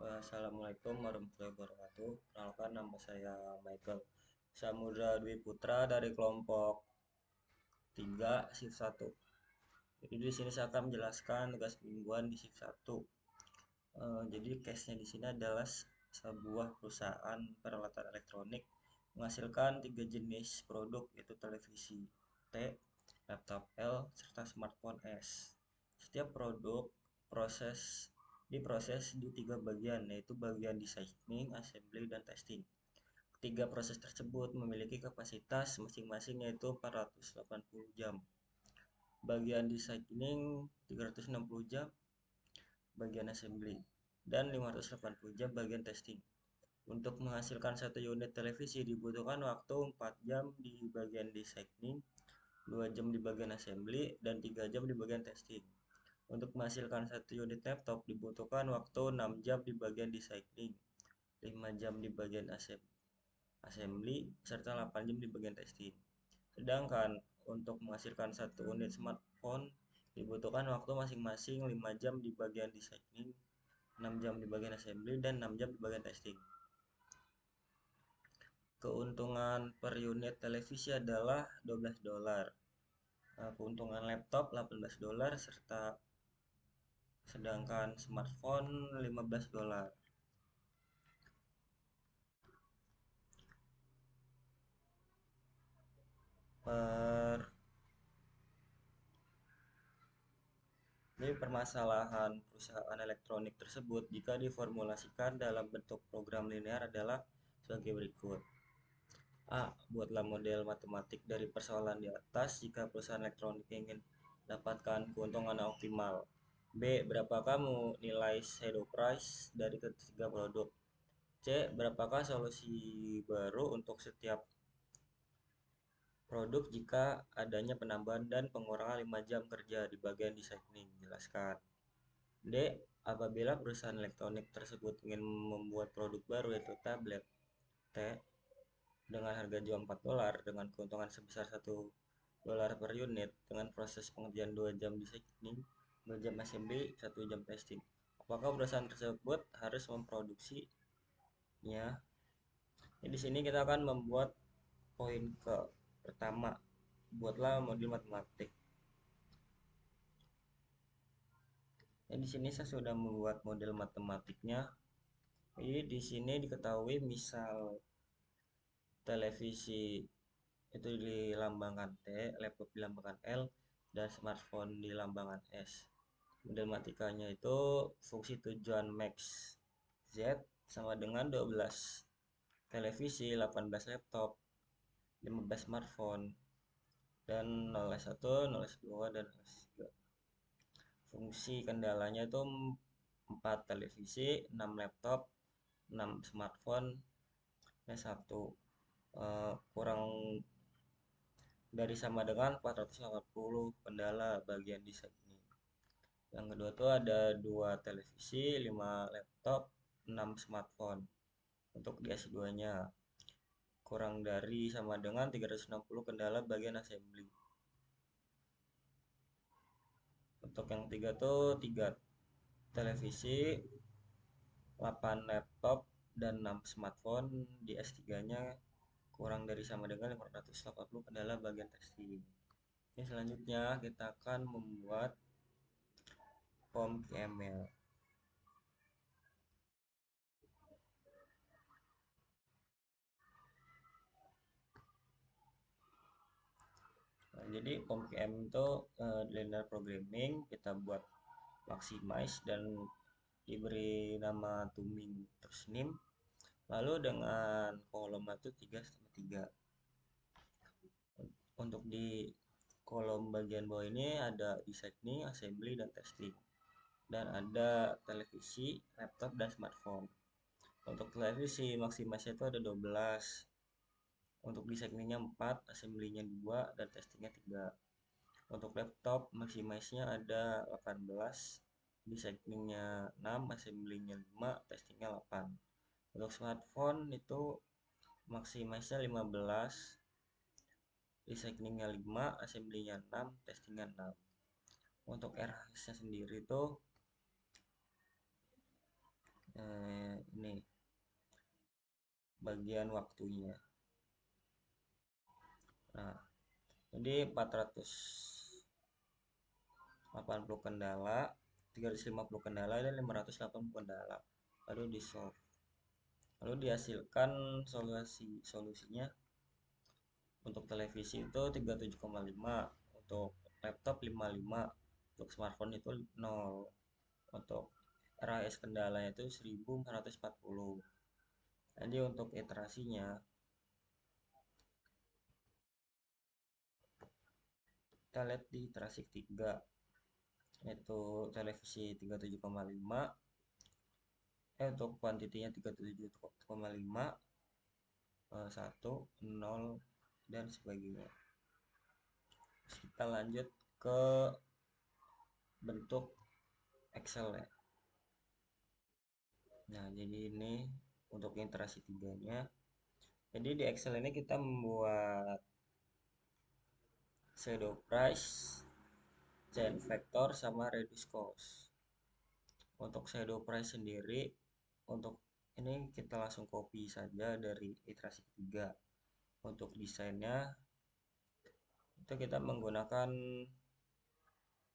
Assalamualaikum warahmatullahi wabarakatuh. Perkenalkan nama saya Michael Samudra Dwi Putra dari kelompok 3 shift 1. Jadi di sini saya akan menjelaskan tugas mingguan di shift 1. Jadi case-nya di sini adalah sebuah perusahaan peralatan elektronik menghasilkan 3 jenis produk, yaitu televisi T, laptop L, serta smartphone S. Setiap produk proses diproses di 3 bagian, yaitu bagian designing, assembly, dan testing. Ketiga proses tersebut memiliki kapasitas masing-masing, yaitu 480 jam. Bagian designing 360 jam, bagian assembly, dan 580 jam bagian testing. Untuk menghasilkan satu unit televisi dibutuhkan waktu 4 jam di bagian designing, 2 jam di bagian assembly, dan 3 jam di bagian testing. Untuk menghasilkan satu unit laptop dibutuhkan waktu 6 jam di bagian designing, 5 jam di bagian assembly, serta 8 jam di bagian testing. Sedangkan untuk menghasilkan satu unit smartphone dibutuhkan waktu masing-masing 5 jam di bagian designing, 6 jam di bagian assembly, dan 6 jam di bagian testing. Keuntungan per unit televisi adalah $12. Keuntungan laptop $18, sedangkan smartphone $15. Jadi permasalahan perusahaan elektronik tersebut jika diformulasikan dalam bentuk program linear adalah sebagai berikut. A. Buatlah model matematik dari persoalan di atas jika perusahaan elektronik ingin dapatkan keuntungan optimal. B. Berapakah nilai shadow price dari ketiga produk? C. Berapakah solusi baru untuk setiap produk jika adanya penambahan dan pengurangan 5 jam kerja di bagian designing? Jelaskan. D. Apabila perusahaan elektronik tersebut ingin membuat produk baru, yaitu tablet T, dengan harga jual $4 dengan keuntungan sebesar $1 per unit dengan proses pengerjaan 2 jam designing, 2 jam assembly, 1 jam testing. Apakah perusahaan tersebut harus memproduksinya? Jadi di sini kita akan membuat poin ke pertama, buatlah model matematik. Di sini saya sudah membuat model matematiknya. Jadi di sini diketahui misal televisi itu dilambangkan T, laptop dilambangkan L, dan smartphone dilambangkan S. Model matematikanya itu fungsi tujuan max Z sama dengan 12 televisi, 18 laptop, 15 smartphone, dan 0S1, 0S2, dan 0S3. Fungsi kendalanya itu 4 televisi, 6 laptop, 6 smartphone, dan 1 kurang dari sama dengan 480 kendala bagian desain ini. Yang kedua tuh ada 2 televisi, 5 laptop, 6 smartphone. Untuk di S2-nya kurang dari sama dengan 360 kendala bagian assembly. Untuk yang tiga tuh 3 televisi, 8 laptop, dan 6 smartphone. Di S3-nya kurang dari sama dengan 580 kendala bagian testing. Ini selanjutnya kita akan membuat form KML. Jadi form KM itu linear programming, kita buat maximize dan diberi nama Tuming terus name, lalu dengan kolom itu 3/3. Untuk di kolom bagian bawah ini ada designing, assembly, dan testing, dan ada televisi, laptop, dan smartphone. Untuk televisi maximize itu ada 12, untuk designingnya 4, assembly-nya 2, dan testingnya 3. Untuk laptop maximize-nya ada 18, designingnya 6, assembly-nya 5, testingnya 8. Untuk smartphone itu maximize-nya 15, designingnya 5, assembly-nya 6, testingnya 6. Untuk RHS-nya sendiri itu ini bagian waktunya. Nah, jadi 480 kendala, 350 kendala, dan 580 kendala. Lalu di solve. Lalu dihasilkan solusinya untuk televisi itu 37,5, untuk laptop 55, untuk smartphone itu 0, untuk RAS kendalanya itu 1440. Jadi untuk iterasinya kita lihat di iterasi ketiga, yaitu televisi 37,5, untuk kuantitinya 37,5, 1, 0, dan sebagainya. Terus kita lanjut ke bentuk Excel ya. Nah, jadi ini untuk iterasi tiganya. Jadi di Excel ini kita membuat shadow price, change vector, sama reduce cost. Untuk shadow price sendiri, untuk ini kita langsung copy saja dari iterasi ketiga. Untuk desainnya itu kita menggunakan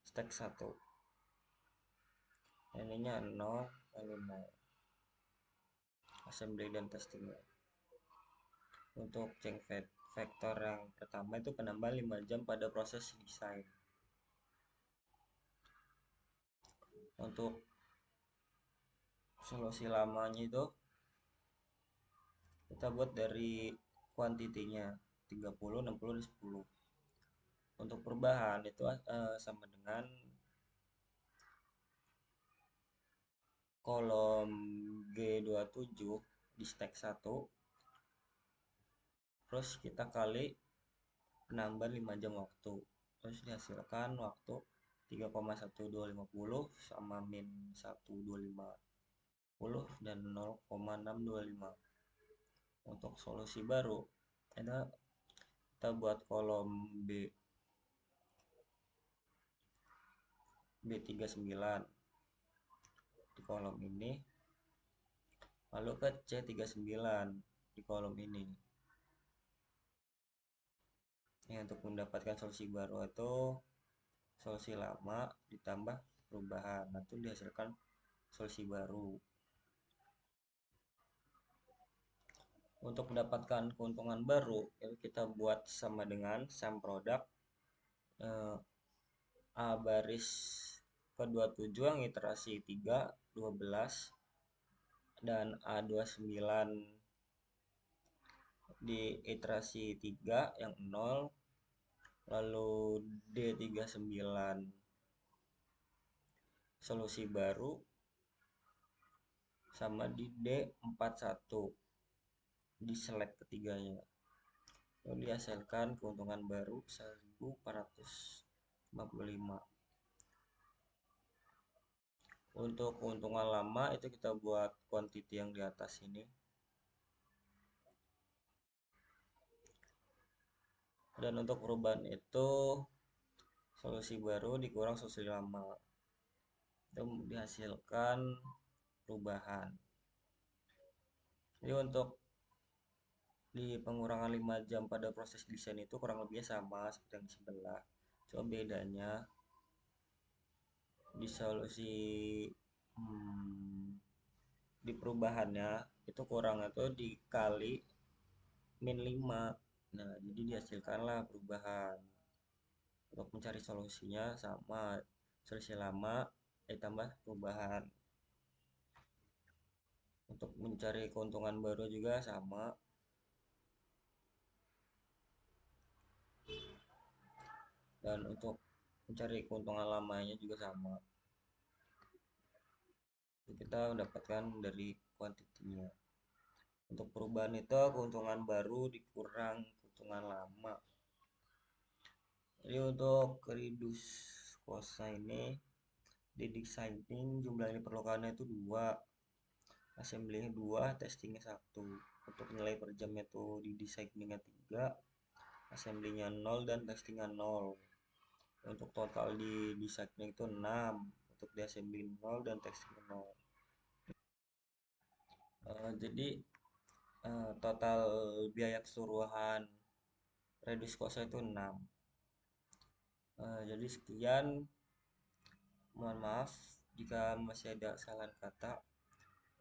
stack 1. Ininya 0, lalu 0. Assembly dan testingnya. Untuk change vector yang pertama itu penambahan 5 jam pada proses desain. Untuk solusi lamanya itu kita buat dari kuantitinya 30, 60, dan 10. Untuk perubahan itu sama dengan kolom G27 di stack 1, terus kita kali penambahan 5 jam waktu, terus dihasilkan waktu 3,1250 sama min 1,250 dan 0,625. Untuk solusi baru ada kita buat kolom B39 di kolom ini, lalu ke C39 di kolom ini. Ini untuk mendapatkan solusi baru itu solusi lama ditambah perubahan, nanti dihasilkan solusi baru. Untuk mendapatkan keuntungan baru itu kita buat sama dengan sum produk A baris ke-27 yang iterasi 3, 12, dan A29 di iterasi 3 yang 0, lalu D39 solusi baru sama di D41 di select ketiganya. Lalu dihasilkan keuntungan baru 1455. Untuk keuntungan lama itu kita buat quantity yang di atas ini. Dan untuk perubahan itu solusi baru dikurang solusi lama. Itu dihasilkan perubahan. Jadi untuk di pengurangan 5 jam pada proses desain itu kurang lebih sama seperti yang sebelah. Cuma bedanya di solusi di perubahannya itu kurang itu dikali min 5. Nah, jadi dihasilkanlah perubahan. Untuk mencari solusinya sama solusi lama ditambah perubahan. Untuk mencari keuntungan baru juga sama. Dan untuk mencari keuntungan lamanya juga sama. Kita mendapatkan dari kuantitinya. Untuk perubahan itu keuntungan baru dikurang keuntungan lama. Jadi untuk reduce cost ini di designing jumlah yang diperlukannya itu 2, assembly-nya 2, testingnya 1. Untuk nilai per jamnya itu di designing-nya 3, assembly-nya 0, dan testingnya 0. Untuk total di designing itu 6, untuk di assembly 0 dan testing 0. Jadi total biaya keseluruhan Redis Kosa itu 6. Jadi sekian, mohon maaf jika masih ada kesalahan kata.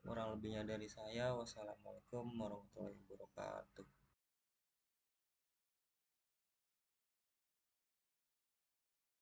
Kurang lebihnya dari saya. Wassalamualaikum warahmatullahi wabarakatuh.